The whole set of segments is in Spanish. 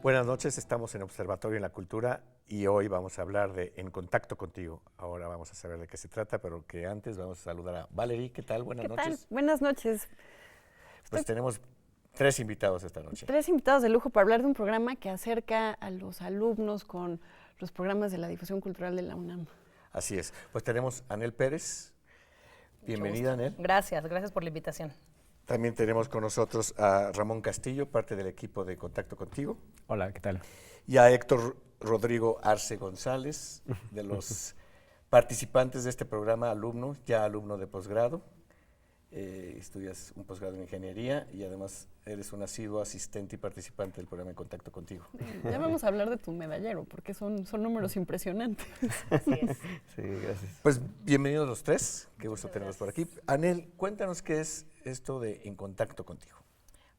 Buenas noches, estamos en Observatorio en la Cultura y hoy vamos a hablar de En Contacto Contigo. Ahora vamos a saber de qué se trata, pero que antes vamos a saludar a Valerie. ¿Qué tal? Buenas noches. ¿Qué tal? Buenas noches. Pues tenemos 3 invitados esta noche. 3 invitados de lujo para hablar de un programa que acerca a los alumnos con los programas de la difusión cultural de la UNAM. Así es. Pues tenemos a Anel Pérez. Bienvenida, Anel. Gracias por la invitación. También tenemos con nosotros a Ramón Castillo, parte del equipo de Contacto Contigo. Hola, ¿qué tal? Y a Héctor Rodrigo Arce González, de los participantes de este programa, alumno de posgrado. Estudias un posgrado en ingeniería y además eres un asiduo asistente y participante del programa En Contacto Contigo. Ya vamos a hablar de tu medallero, porque son números impresionantes. Así es. Sí, gracias. Pues bienvenidos los 3, qué gusto tenerlos por aquí. Anel, cuéntanos qué es esto de En Contacto Contigo.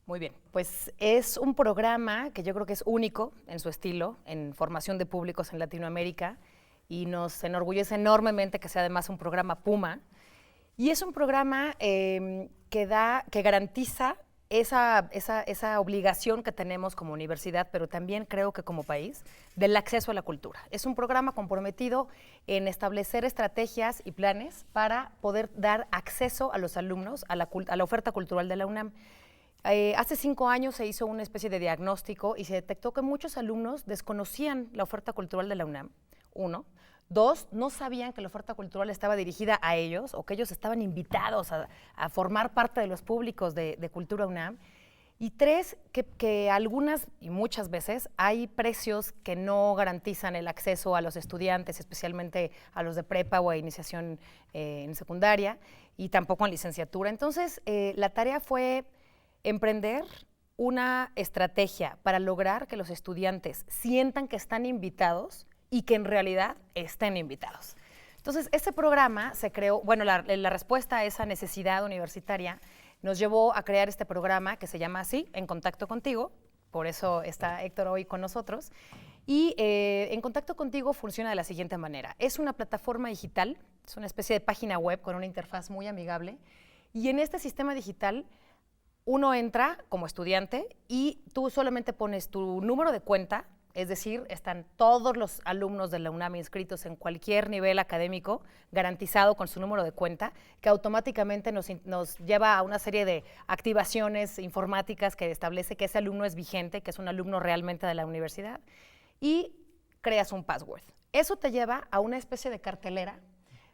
Muy bien, pues es un programa que yo creo que es único en su estilo, en formación de públicos en Latinoamérica, y nos enorgullece enormemente que sea además un programa Puma. Y es un programa que garantiza esa obligación que tenemos como universidad, pero también creo que como país, del acceso a la cultura. Es un programa comprometido en establecer estrategias y planes para poder dar acceso a los alumnos a la oferta cultural de la UNAM. Hace 5 años se hizo una especie de diagnóstico y se detectó que muchos alumnos desconocían la oferta cultural de la UNAM, 1. 2, no sabían que la oferta cultural estaba dirigida a ellos o que ellos estaban invitados a formar parte de los públicos de Cultura UNAM. Y 3, que algunas y muchas veces hay precios que no garantizan el acceso a los estudiantes, especialmente a los de prepa o a iniciación en secundaria y tampoco en licenciatura. Entonces, la tarea fue emprender una estrategia para lograr que los estudiantes sientan que están invitados y que en realidad estén invitados. Entonces, este programa se creó, bueno, la respuesta a esa necesidad universitaria nos llevó a crear este programa que se llama así, En Contacto Contigo, por eso está Héctor hoy con nosotros, y En Contacto Contigo funciona de la siguiente manera. Es una plataforma digital, es una especie de página web con una interfaz muy amigable, y en este sistema digital uno entra como estudiante y tú solamente pones tu número de cuenta. Es decir, están todos los alumnos de la UNAM inscritos en cualquier nivel académico, garantizado con su número de cuenta, que automáticamente nos lleva a una serie de activaciones informáticas que establece que ese alumno es vigente, que es un alumno realmente de la universidad, y creas un password. Eso te lleva a una especie de cartelera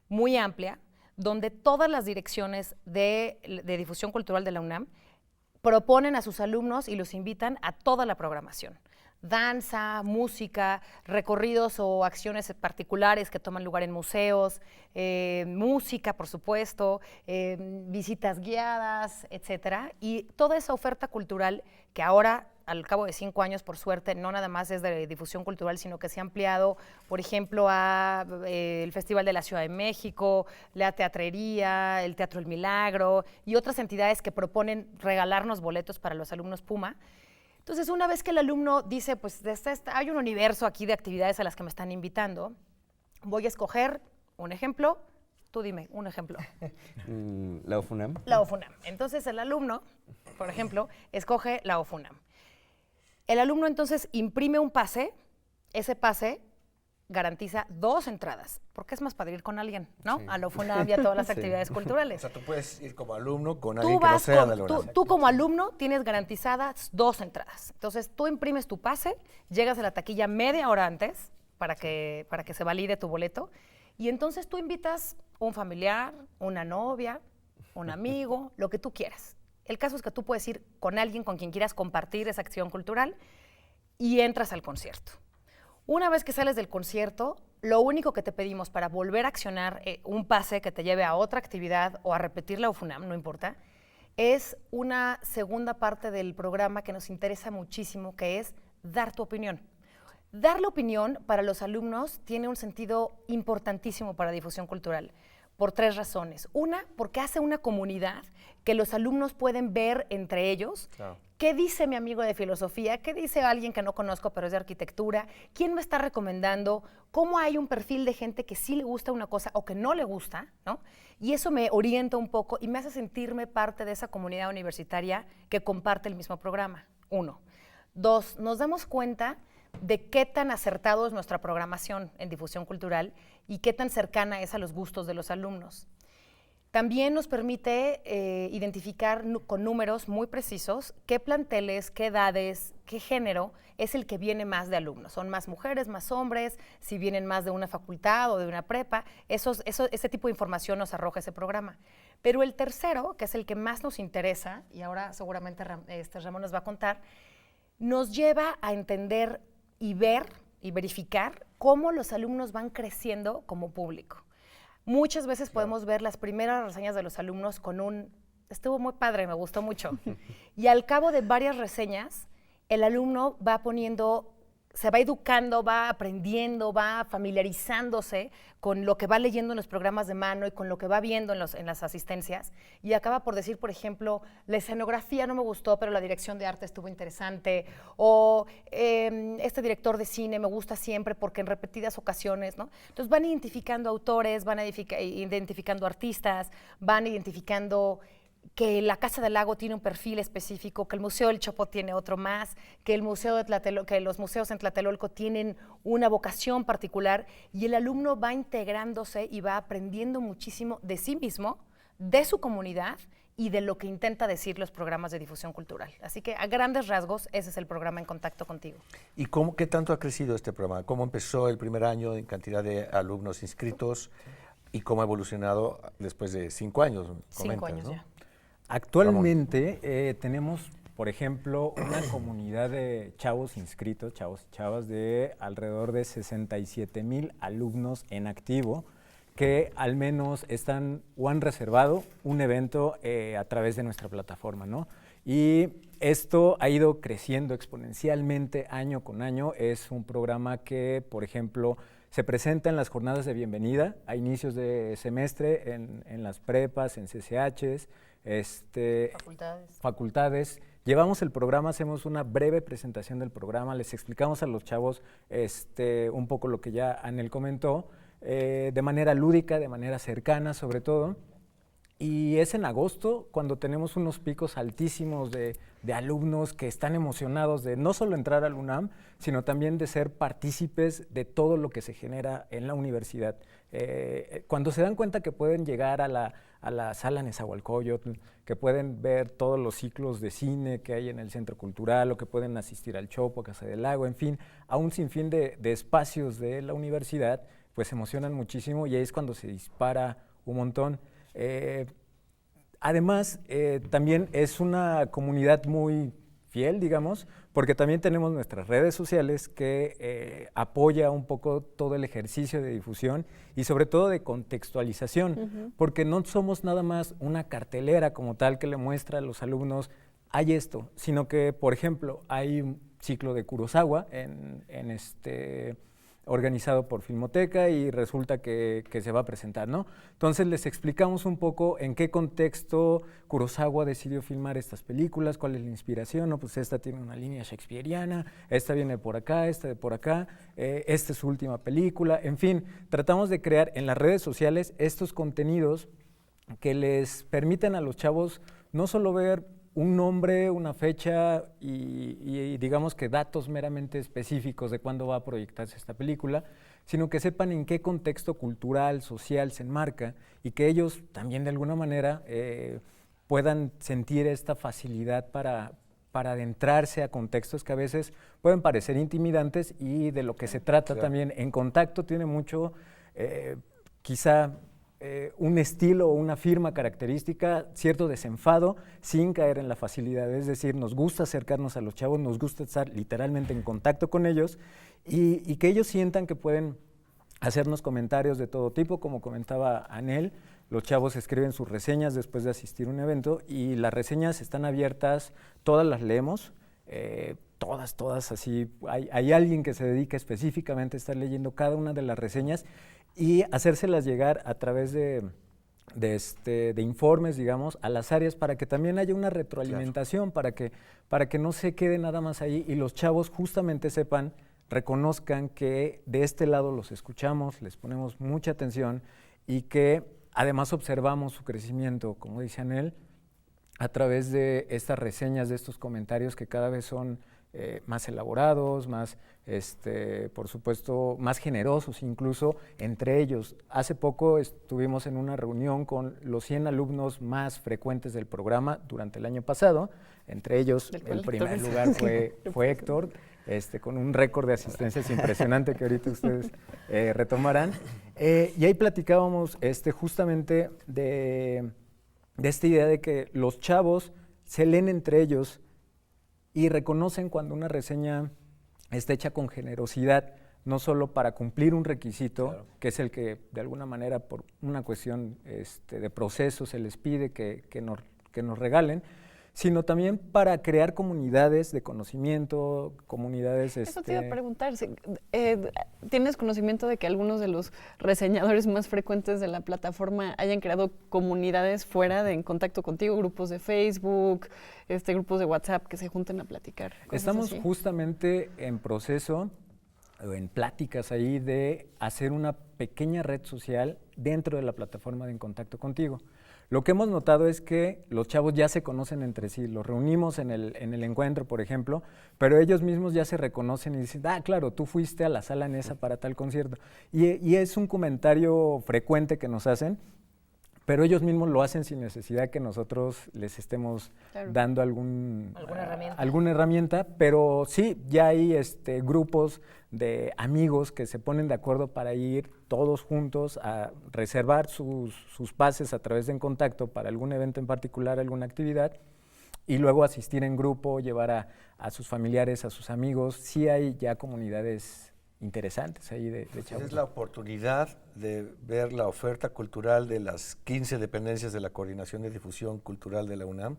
muy amplia, donde todas las direcciones de difusión cultural de la UNAM proponen a sus alumnos y los invitan a toda la programación. Danza, música, recorridos o acciones particulares que toman lugar en museos, música, por supuesto, visitas guiadas, etcétera. Y toda esa oferta cultural que ahora, al cabo de 5 años, por suerte, no nada más es de difusión cultural, sino que se ha ampliado, por ejemplo, a el Festival de la Ciudad de México, la Teatrería, el Teatro El Milagro y otras entidades que proponen regalarnos boletos para los alumnos Puma. Entonces, una vez que el alumno dice, pues hay un universo aquí de actividades a las que me están invitando, voy a escoger un ejemplo. Tú dime, un ejemplo. ¿La OFUNAM? La OFUNAM. Entonces, el alumno, por ejemplo, escoge la OFUNAM. El alumno entonces imprime un pase, ese pase garantiza 2 entradas, porque es más padre ir con alguien, ¿no? Sí. A la OFUNAM y a todas las actividades culturales. O sea, tú puedes ir como alumno con alguien que no sea de la UNAM. Tú como alumno tienes garantizadas 2 entradas. Entonces, tú imprimes tu pase, llegas a la taquilla media hora antes para que se valide tu boleto, y entonces tú invitas un familiar, una novia, un amigo, lo que tú quieras. El caso es que tú puedes ir con alguien con quien quieras compartir esa acción cultural y entras al concierto. Una vez que sales del concierto, lo único que te pedimos para volver a accionar un pase que te lleve a otra actividad o a repetir la OFUNAM, no importa, es una segunda parte del programa que nos interesa muchísimo, que es dar tu opinión. Dar la opinión para los alumnos tiene un sentido importantísimo para difusión cultural, por 3 razones. Una, porque hace una comunidad que los alumnos pueden ver entre ellos. Claro. ¿Qué dice mi amigo de filosofía? ¿Qué dice alguien que no conozco pero es de arquitectura? ¿Quién me está recomendando? ¿Cómo hay un perfil de gente que sí le gusta una cosa o que no le gusta, ¿no? Y eso me orienta un poco y me hace sentirme parte de esa comunidad universitaria que comparte el mismo programa, 1. 2, nos damos cuenta de qué tan acertado es nuestra programación en difusión cultural y qué tan cercana es a los gustos de los alumnos. También nos permite identificar con números muy precisos qué planteles, qué edades, qué género es el que viene más de alumnos. ¿Son más mujeres, más hombres? Si vienen más de una facultad o de una prepa. Ese tipo de información nos arroja ese programa. Pero el tercero, que es el que más nos interesa, y ahora seguramente Ramón nos va a contar, nos lleva a entender y ver y verificar cómo los alumnos van creciendo como público. Muchas veces podemos ver las primeras reseñas de los alumnos con estuvo muy padre, me gustó mucho. Y al cabo de varias reseñas, el alumno se va educando, va aprendiendo, va familiarizándose con lo que va leyendo en los programas de mano y con lo que va viendo en las asistencias, y acaba por decir, por ejemplo, la escenografía no me gustó, pero la dirección de arte estuvo interesante, o este director de cine me gusta siempre porque en repetidas ocasiones, ¿no? Entonces van identificando autores, van identificando artistas, van identificando que la Casa del Lago tiene un perfil específico, que el Museo del Chopo tiene otro más, que los museos en Tlatelolco tienen una vocación particular, y el alumno va integrándose y va aprendiendo muchísimo de sí mismo, de su comunidad y de lo que intenta decir los programas de difusión cultural. Así que a grandes rasgos ese es el programa En Contacto Contigo. ¿Y qué tanto ha crecido este programa? ¿Cómo empezó el primer año en cantidad de alumnos inscritos y cómo ha evolucionado después de 5 años? 5 años, ¿no? Ya. Actualmente tenemos, por ejemplo, una comunidad de chavos inscritos, chavos y chavas, de alrededor de 67,000 alumnos en activo, que al menos están o han reservado un evento a través de nuestra plataforma, ¿no? Y esto ha ido creciendo exponencialmente año con año. Es un programa que, por ejemplo, se presenta en las jornadas de bienvenida a inicios de semestre en las prepas, en CCHs, facultades. Llevamos el programa, hacemos una breve presentación del programa, les explicamos a los chavos un poco lo que ya Anel comentó, de manera lúdica, de manera cercana sobre todo. Y es en agosto cuando tenemos unos picos altísimos de alumnos que están emocionados de no solo entrar al UNAM, sino también de ser partícipes de todo lo que se genera en la universidad. Cuando se dan cuenta que pueden llegar a la sala Nezahualcóyotl, que pueden ver todos los ciclos de cine que hay en el Centro Cultural, o que pueden asistir al Chopo, a Casa del Lago, en fin, a un sinfín de espacios de la universidad, pues se emocionan muchísimo y ahí es cuando se dispara un montón. Además, también es una comunidad muy fiel, digamos, porque también tenemos nuestras redes sociales que apoya un poco todo el ejercicio de difusión y sobre todo de contextualización, porque no somos nada más una cartelera como tal que le muestra a los alumnos, hay esto, sino que, por ejemplo, hay un ciclo de Kurosawa organizado por Filmoteca y resulta que se va a presentar, ¿no? Entonces les explicamos un poco en qué contexto Kurosawa decidió filmar estas películas, cuál es la inspiración, ¿no? Pues esta tiene una línea shakespeariana, esta viene por acá, esta de por acá, esta es su última película, en fin, tratamos de crear en las redes sociales estos contenidos que les permiten a los chavos no solo ver un nombre, una fecha y digamos que datos meramente específicos de cuándo va a proyectarse esta película, sino que sepan en qué contexto cultural, social se enmarca y que ellos también de alguna manera puedan sentir esta facilidad para adentrarse a contextos que a veces pueden parecer intimidantes y de lo que se trata también. En Contacto tiene mucho, quizá, un estilo o una firma característica, cierto desenfado, sin caer en la facilidad. Es decir, nos gusta acercarnos a los chavos, nos gusta estar literalmente en contacto con ellos y que ellos sientan que pueden hacernos comentarios de todo tipo, como comentaba Anel. Los chavos escriben sus reseñas después de asistir a un evento y las reseñas están abiertas, todas las leemos, todas así. Hay alguien que se dedica específicamente a estar leyendo cada una de las reseñas y hacérselas llegar a través de informes, digamos, a las áreas para que también haya una retroalimentación, para que no se quede nada más ahí y los chavos justamente sepan, reconozcan que de este lado los escuchamos, les ponemos mucha atención y que además observamos su crecimiento, como dice Anel, a través de estas reseñas, de estos comentarios que cada vez son más elaborados, más, por supuesto, más generosos incluso entre ellos. Hace poco estuvimos en una reunión con los 100 alumnos más frecuentes del programa durante el año pasado. Entre ellos, el primer lugar fue Héctor, con un récord de asistencias impresionante que ahorita ustedes retomarán. Y ahí platicábamos justamente de esta idea de que los chavos se leen entre ellos y reconocen cuando una reseña está hecha con generosidad, no solo para cumplir un requisito, claro, que es el que de alguna manera por una cuestión de proceso se les pide que nos regalen, sino también para crear comunidades de conocimiento, comunidades... Eso te iba a preguntar, ¿tienes conocimiento de que algunos de los reseñadores más frecuentes de la plataforma hayan creado comunidades fuera de En Contacto Contigo, grupos de Facebook, grupos de WhatsApp que se junten a platicar? Estamos así? Justamente en proceso, en pláticas ahí de hacer una pequeña red social dentro de la plataforma de En Contacto Contigo. Lo que hemos notado es que los chavos ya se conocen entre sí, los reunimos en el encuentro, por ejemplo, pero ellos mismos ya se reconocen y dicen, claro, tú fuiste a la sala Nesa para tal concierto. Y es un comentario frecuente que nos hacen, pero ellos mismos lo hacen sin necesidad que nosotros les estemos dando alguna herramienta, pero sí, ya hay grupos de amigos que se ponen de acuerdo para ir todos juntos a reservar sus pases a través de En Contacto para algún evento en particular, alguna actividad, y luego asistir en grupo, llevar a sus familiares, a sus amigos. Sí hay ya comunidades interesantes ahí de chavos. Es la oportunidad de ver la oferta cultural de las 15 dependencias de la Coordinación de Difusión Cultural de la UNAM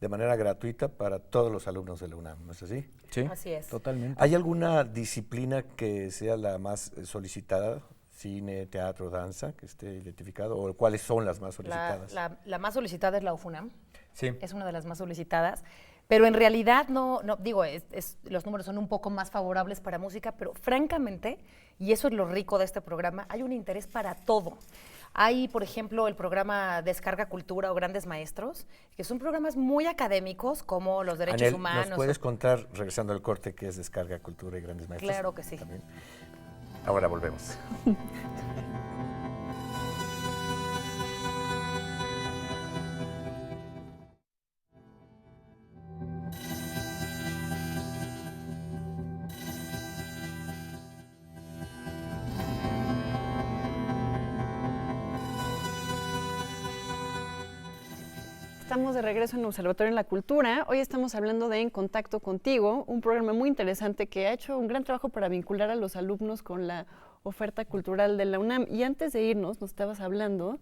de manera gratuita para todos los alumnos de la UNAM, ¿no es así? Sí, así es. Totalmente. ¿Hay alguna disciplina que sea la más solicitada? Cine, teatro, danza, que esté identificado, o cuáles son las más solicitadas? La más solicitada es la UFUNAM. Sí. Es una de las más solicitadas. Pero en realidad los números son un poco más favorables para música, pero francamente, y eso es lo rico de este programa, hay un interés para todo. Hay, por ejemplo, el programa Descarga Cultura o Grandes Maestros, que son programas muy académicos como los derechos Anel, humanos. ¿nos puedes contar, regresando al corte, qué es Descarga Cultura y Grandes Maestros? Claro que sí. También. Ahora volvemos. Estamos de regreso en Observatorio en la Cultura. Hoy estamos hablando de En Contacto Contigo, un programa muy interesante que ha hecho un gran trabajo para vincular a los alumnos con la oferta cultural de la UNAM. Y antes de irnos, nos estabas hablando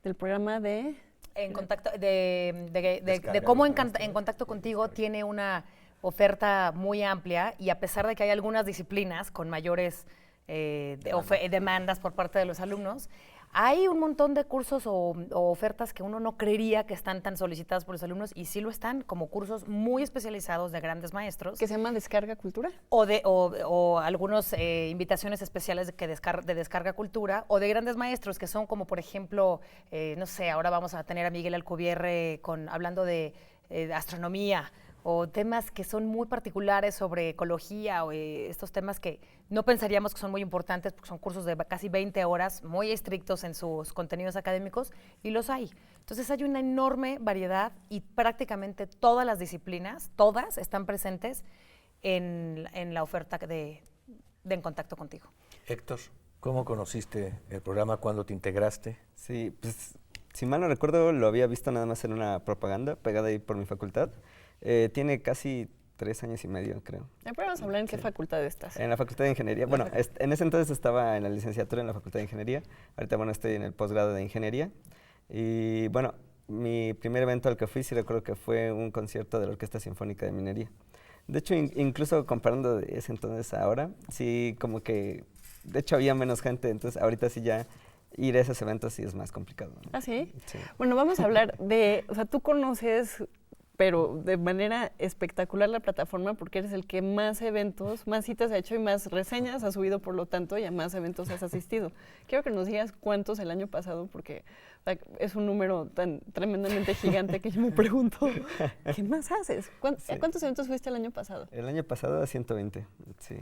del programa de... En contacto, de cómo en Contacto Contigo tiene una oferta muy amplia y a pesar de que hay algunas disciplinas con mayores demandas por parte de los alumnos, hay un montón de cursos o ofertas que uno no creería que están tan solicitadas por los alumnos y sí lo están, como cursos muy especializados de grandes maestros. ¿Que se llama Descarga Cultura? O algunas invitaciones especiales de Descarga Cultura o de grandes maestros que son como, por ejemplo, no sé, ahora vamos a tener a Miguel Alcubierre hablando de astronomía o temas que son muy particulares sobre ecología o estos temas que no pensaríamos que son muy importantes porque son cursos de casi 20 horas, muy estrictos en sus contenidos académicos y los hay. Entonces hay una enorme variedad y prácticamente todas las disciplinas, todas están presentes en la oferta de En Contacto Contigo. Héctor, ¿cómo conociste el programa? ¿Cuándo te integraste? Sí, pues si mal no recuerdo lo había visto nada más en una propaganda pegada ahí por mi facultad. Tiene casi 3 años y medio, creo. Vamos a hablar en qué facultad estás. En la Facultad de Ingeniería. Bueno, en ese entonces estaba en la licenciatura en la Facultad de Ingeniería. Ahorita, bueno, estoy en el posgrado de Ingeniería. Y, bueno, mi primer evento al que fui, sí recuerdo que fue un concierto de la Orquesta Sinfónica de Minería. De hecho, incluso comparando de ese entonces a ahora, sí como que, de hecho, había menos gente. Entonces, ahorita sí ya ir a esos eventos sí es más complicado, ¿no? ¿Ah, sí? Sí. Bueno, vamos a hablar de, o sea, tú conoces pero de manera espectacular la plataforma porque eres el que más eventos, más citas ha hecho y más reseñas has subido, por lo tanto, y a más eventos has asistido. Quiero que nos digas cuántos el año pasado, porque es un número tan tremendamente gigante que yo me pregunto, ¿qué más haces? Sí. ¿A cuántos eventos fuiste el año pasado? El año pasado a 120, sí.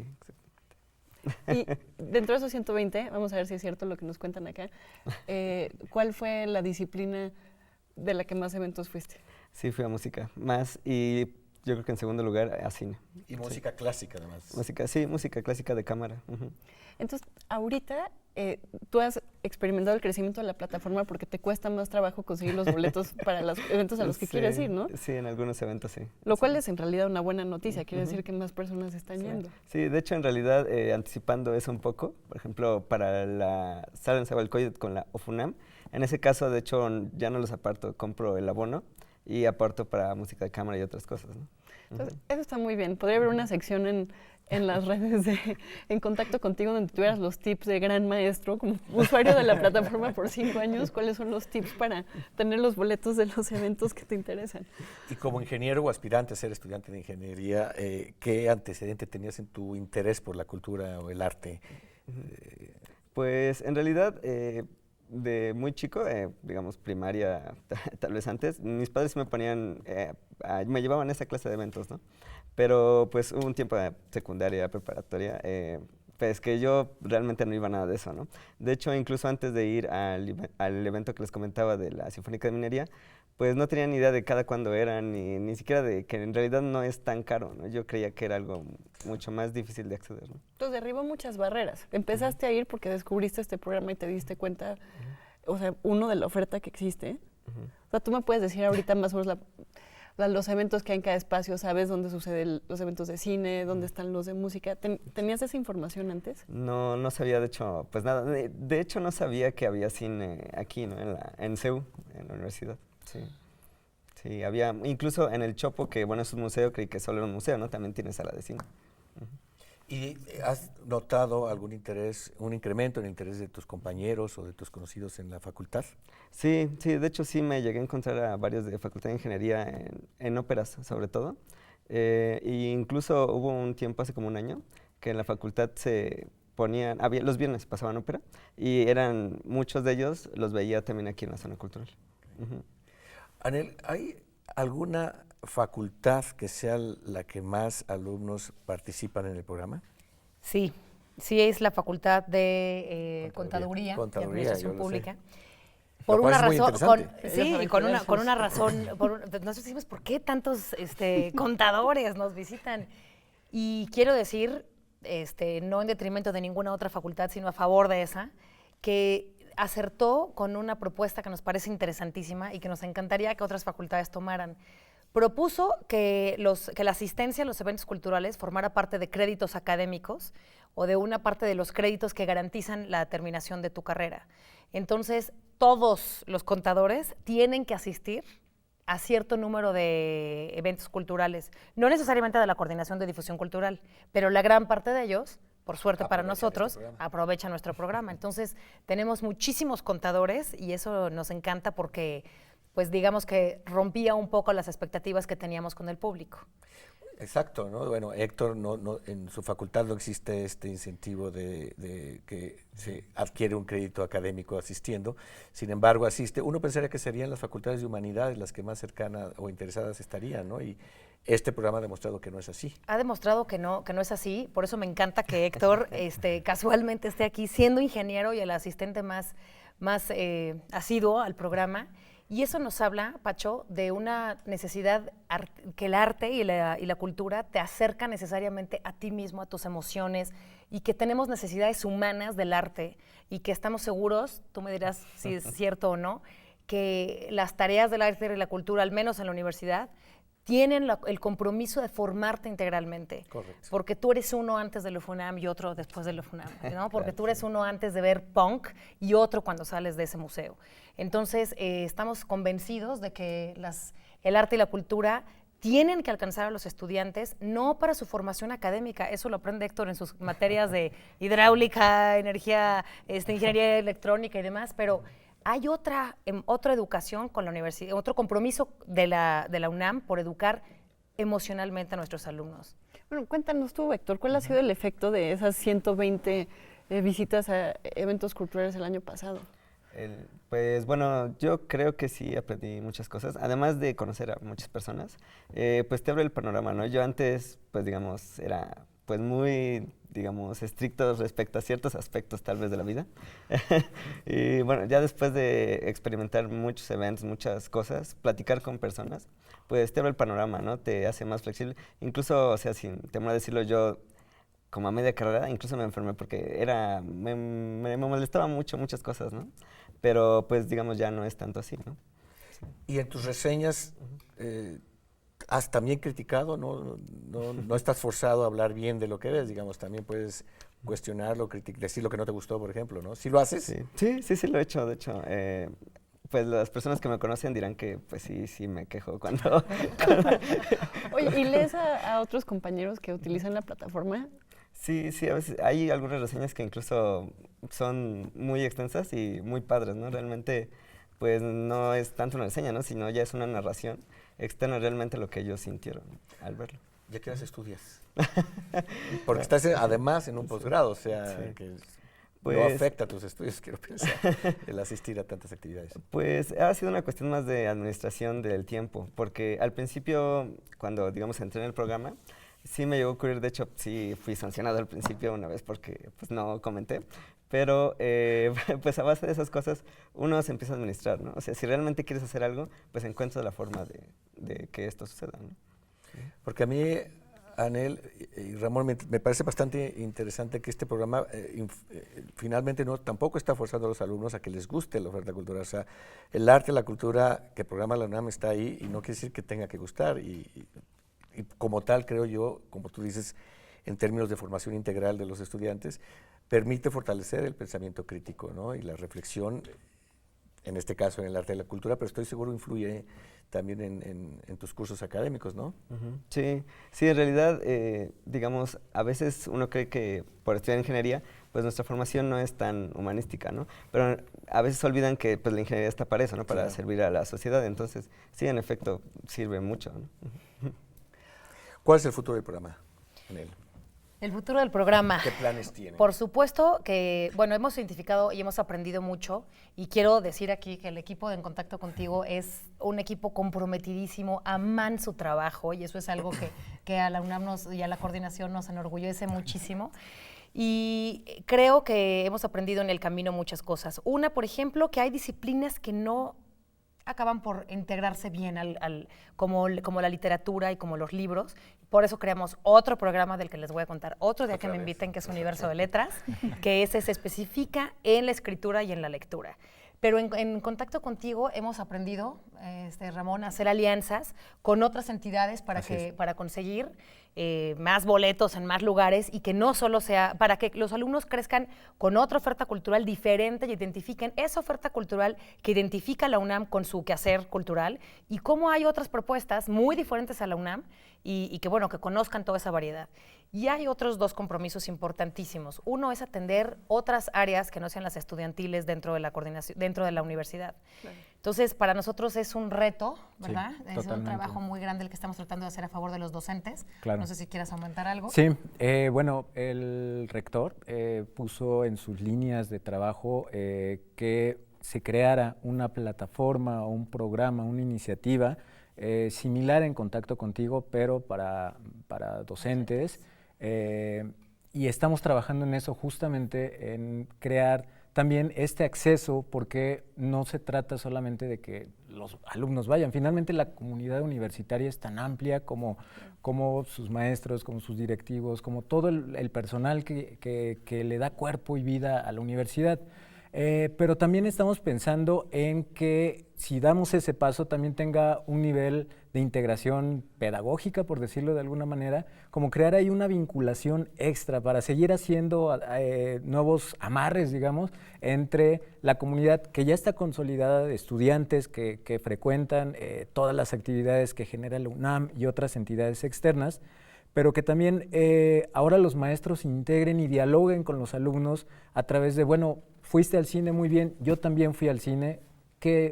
Y dentro de esos 120, vamos a ver si es cierto lo que nos cuentan acá, ¿cuál fue la disciplina de la que más eventos fuiste? Sí, fui a música más y yo creo que en segundo lugar a cine. Y música clásica, además. Música clásica de cámara. Uh-huh. Entonces, ahorita tú has experimentado el crecimiento de la plataforma porque te cuesta más trabajo conseguir los boletos para los eventos a los que quieres ir, ¿no? Sí, en algunos eventos sí. Lo cual es en realidad una buena noticia, quiere decir que más personas están Sí. yendo. Sí, de hecho, en realidad, anticipando eso un poco, por ejemplo, para la Sala en Zahualcóyotl con la OFUNAM, en ese caso, de hecho, ya no los aparto, compro el abono y aparto para música de cámara y otras cosas, ¿no? Entonces, eso está muy bien. Podría haber una sección en las redes En Contacto Contigo donde tuvieras los tips de gran maestro, como usuario de la plataforma por 5 años, ¿cuáles son los tips para tener los boletos de los eventos que te interesan? Y como ingeniero o aspirante a ser estudiante de ingeniería, ¿qué antecedente tenías en tu interés por la cultura o el arte? Pues en realidad, de muy chico, digamos primaria, tal vez antes, mis padres me ponían, me llevaban a esa clase de eventos, ¿no? Pero pues hubo un tiempo de secundaria, preparatoria, pues que yo realmente no iba a nada de eso, ¿no? De hecho, incluso antes de ir al evento que les comentaba de la Sinfónica de Minería, pues no tenía ni idea de cada cuándo era, ni siquiera de que en realidad no es tan caro, ¿no? Yo creía que era algo mucho más difícil de acceder, ¿no? Entonces derribó muchas barreras. Empezaste a ir porque descubriste este programa y te diste cuenta, o sea, uno de la oferta que existe. O sea, tú me puedes decir ahorita más o menos los eventos que hay en cada espacio, ¿sabes dónde suceden los eventos de cine, dónde están los de música? ¿Tenías esa información antes? No, no sabía, de hecho, pues nada. De hecho, no sabía que había cine aquí, ¿no? En CEU, en la universidad. Sí. Sí, había, incluso en el Chopo, que bueno, es un museo, creí que solo era un museo, ¿no? También tiene sala de cine. ¿Y has notado algún interés, un incremento en el interés de tus compañeros o de tus conocidos en la facultad? Sí, de hecho sí me llegué a encontrar a varios de Facultad de Ingeniería en óperas, sobre todo. E incluso hubo un tiempo, hace como un año, que en la facultad se ponían, los viernes pasaban ópera, y eran muchos de ellos, los veía también aquí en la zona cultural. Anel, ¿hay alguna facultad que sea la que más alumnos participan en el programa? Sí, sí es la Facultad de Contaduría y Contaduría, Administración yo lo Pública. sé. Por Lo cual una es muy razón, interesante. sí, con una razón. Nosotros decimos, ¿por qué tantos contadores nos visitan? Y quiero decir, no en detrimento de ninguna otra facultad, sino a favor de esa, que acertó con una propuesta que nos parece interesantísima y que nos encantaría que otras facultades tomaran. Propuso que la asistencia a los eventos culturales formara parte de créditos académicos o de una parte de los créditos que garantizan la terminación de tu carrera. Entonces, todos los contadores tienen que asistir a cierto número de eventos culturales, no necesariamente de la Coordinación de Difusión Cultural, pero la gran parte de ellos, por suerte para nosotros, aprovecha nuestro programa. Entonces, tenemos muchísimos contadores y eso nos encanta porque, pues digamos que rompía un poco las expectativas que teníamos con el público. Exacto, ¿no? Bueno, Héctor, en su facultad no existe este incentivo de que se adquiere un crédito académico asistiendo, sin embargo asiste. Uno pensaría que serían las facultades de humanidades las que más cercanas o interesadas estarían, ¿no? Y este programa ha demostrado que no es así. Ha demostrado que no es así, por eso me encanta que Héctor casualmente esté aquí siendo ingeniero y el asistente más asiduo al programa. Y eso nos habla, Pacho, de una necesidad que el arte y la cultura te acerca necesariamente a ti mismo, a tus emociones, y que tenemos necesidades humanas del arte y que estamos seguros, tú me dirás si es cierto o no, que las tareas del arte y la cultura, al menos en la universidad, tienen el compromiso de formarte integralmente. Correcto. Porque tú eres uno antes del UFUNAM y otro después del UFUNAM, ¿no? Porque tú eres uno antes de ver punk y otro cuando sales de ese museo. Entonces, estamos convencidos de que el arte y la cultura tienen que alcanzar a los estudiantes, no para su formación académica, eso lo aprende Héctor en sus materias de hidráulica, energía, ingeniería electrónica y demás, pero hay otra educación con la universidad, otro compromiso de la UNAM por educar emocionalmente a nuestros alumnos. Bueno, cuéntanos tú, Héctor, ¿cuál ha sido el efecto de esas 120 visitas a eventos culturales el año pasado? Pues bueno, yo creo que sí aprendí muchas cosas, además de conocer a muchas personas, pues te abre el panorama, ¿no? Yo antes, pues digamos, era pues muy, digamos, estricto respecto a ciertos aspectos tal vez de la vida. Y bueno, ya después de experimentar muchos eventos, muchas cosas, platicar con personas, pues te abre el panorama, ¿no? Te hace más flexible. Incluso, o sea, sin temor a decirlo, yo como a media carrera incluso me enfermé porque me molestaba mucho muchas cosas, ¿no? Pero pues digamos ya no es tanto así, ¿no? Sí. Y en tus reseñas has también criticado, no estás forzado a hablar bien de lo que ves, digamos, también puedes cuestionarlo, decir lo que no te gustó, por ejemplo, ¿no? ¿Sí lo haces? Sí lo he hecho, de hecho. Pues las personas que me conocen dirán que pues sí me quejo cuando... Oye, ¿y lees a otros compañeros que utilizan la plataforma? Sí, a veces hay algunas reseñas que incluso son muy extensas y muy padres, ¿no? Realmente, pues no es tanto una reseña, ¿no? Sino ya es una narración externa realmente a lo que ellos sintieron al verlo. ¿Ya qué horas estudias? Porque estás además en un posgrado, o sea, que no afecta a tus estudios, quiero pensar, el asistir a tantas actividades. Pues ha sido una cuestión más de administración del tiempo, porque al principio, cuando, digamos, entré en el programa, sí me llegó a ocurrir, de hecho, sí fui sancionado al principio una vez porque pues no comenté, pero pues a base de esas cosas uno se empieza a administrar, ¿no? O sea, si realmente quieres hacer algo, pues encuentras la forma de que esto suceda, ¿no? Porque a mí, Anel y Ramón, me parece bastante interesante que este programa finalmente tampoco está forzando a los alumnos a que les guste la oferta cultural. O sea, el arte, la cultura que programa la UNAM está ahí y no quiere decir que tenga que gustar. Y como tal, creo yo, como tú dices, en términos de formación integral de los estudiantes, permite fortalecer el pensamiento crítico, ¿no? Y la reflexión, en este caso en el arte de la cultura, pero estoy seguro influye también en tus cursos académicos, ¿no? Sí, en realidad, digamos, a veces uno cree que por estudiar ingeniería, pues nuestra formación no es tan humanística, ¿no? Pero a veces olvidan que pues, la ingeniería está para eso, ¿no? Para servir a la sociedad, entonces, sí, en efecto, sirve mucho, ¿no? ¿Cuál es el futuro del programa, Anel? El futuro del programa. ¿Qué planes tienen? Por supuesto que, bueno, hemos identificado y hemos aprendido mucho y quiero decir aquí que el equipo de En Contacto Contigo es un equipo comprometidísimo, aman su trabajo y eso es algo que a la UNAM y a la coordinación nos enorgullece muchísimo. Y creo que hemos aprendido en el camino muchas cosas. Una, por ejemplo, que hay disciplinas que no acaban por integrarse bien como la literatura y como los libros. Por eso creamos otro programa del que les voy a contar otro día que me inviten, que es Universo de Letras, que ese se especifica en la escritura y en la lectura. Pero en Contacto Contigo hemos aprendido, Ramón, a hacer alianzas con otras entidades para conseguir más boletos en más lugares y que no solo sea, para que los alumnos crezcan con otra oferta cultural diferente y identifiquen esa oferta cultural que identifica a la UNAM con su quehacer cultural y cómo hay otras propuestas muy diferentes a la UNAM y que, bueno, que conozcan toda esa variedad. Y hay otros dos compromisos importantísimos. Uno es atender otras áreas que no sean las estudiantiles dentro de la coordinación, dentro de la universidad. Claro. Entonces, para nosotros es un reto, ¿verdad? Sí, es un trabajo muy grande el que estamos tratando de hacer a favor de los docentes. Claro. No sé si quieras aumentar algo. Sí, bueno, el rector puso en sus líneas de trabajo que se creara una plataforma o un programa, una iniciativa similar En Contacto Contigo, pero para docentes. Y estamos trabajando en eso justamente, en crear también este acceso, porque no se trata solamente de que los alumnos vayan. Finalmente la comunidad universitaria es tan amplia como sus maestros, como sus directivos, como todo el personal que le da cuerpo y vida a la universidad. Pero también estamos pensando en que si damos ese paso también tenga un nivel de integración pedagógica, por decirlo de alguna manera, como crear ahí una vinculación extra para seguir haciendo nuevos amarres, digamos, entre la comunidad que ya está consolidada de estudiantes que frecuentan todas las actividades que genera la UNAM y otras entidades externas, pero que también ahora los maestros integren y dialoguen con los alumnos a través de, bueno, fuiste al cine muy bien, yo también fui al cine.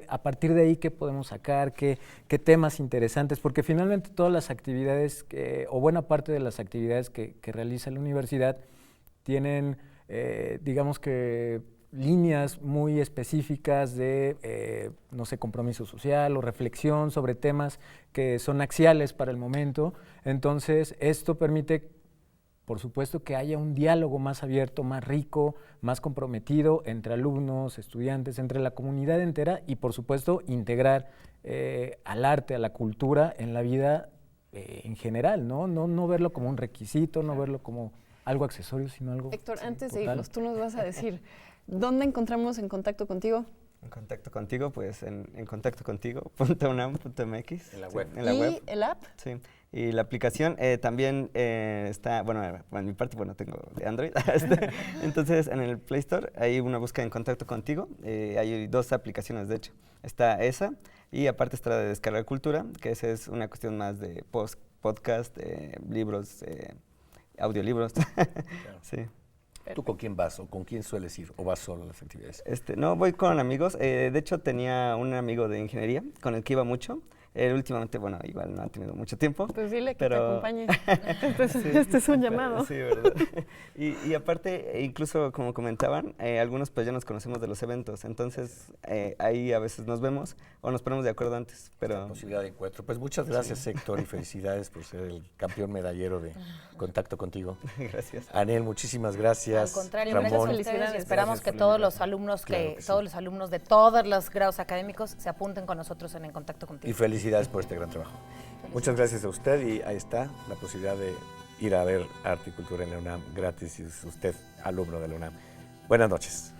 A partir de ahí, ¿qué podemos sacar? ¿Qué temas interesantes? Porque finalmente todas las actividades, o buena parte de las actividades que realiza la universidad, tienen, digamos que, líneas muy específicas de, no sé, compromiso social o reflexión sobre temas que son axiales para el momento. Entonces, esto permite, por supuesto, que haya un diálogo más abierto, más rico, más comprometido entre alumnos, estudiantes, entre la comunidad entera y, por supuesto, integrar al arte, a la cultura en la vida en general, ¿no? No verlo como un requisito, no verlo como algo accesorio, sino algo Héctor, antes de total. irnos, tú nos vas a decir, ¿dónde encontramos En Contacto Contigo? En contacto contigo, pues en contactocontigo.unam.mx. En la web. En la ¿Y web. el app? Sí, y la aplicación también está, bueno, en mi parte, bueno, tengo de Android, entonces en el Play Store ahí uno busca En Contacto Contigo, hay 2 aplicaciones de hecho, está esa y aparte está la de Descargar Cultura, que esa es una cuestión más de podcast, libros, audiolibros, sí. ¿Tú con quién vas o con quién sueles ir o vas solo a las actividades? No, voy con amigos. De hecho, tenía un amigo de ingeniería con el que iba mucho. Últimamente, bueno, igual no ha tenido mucho tiempo. Pues dile que pero te acompañe. Sí, Este es un llamado. Sí, ¿verdad? Y aparte, incluso como comentaban, algunos pues ya nos conocemos de los eventos. Entonces, ahí a veces nos vemos o nos ponemos de acuerdo antes. La Pero posibilidad de encuentro. Pues muchas gracias, Héctor, y felicidades por ser el campeón medallero de Contacto Contigo. gracias. Anel, muchísimas gracias. Al contrario, Ramón, gracias a ustedes y Felicidades. esperamos Gracias que por la todos los invitación. alumnos Claro que sí. todos los alumnos de todos los grados académicos se apunten con nosotros en Contacto Contigo. Y felicidades por este gran trabajo. Muchas gracias a usted y ahí está la posibilidad de ir a ver arte y cultura en la UNAM gratis si es usted alumno de la UNAM. Buenas noches.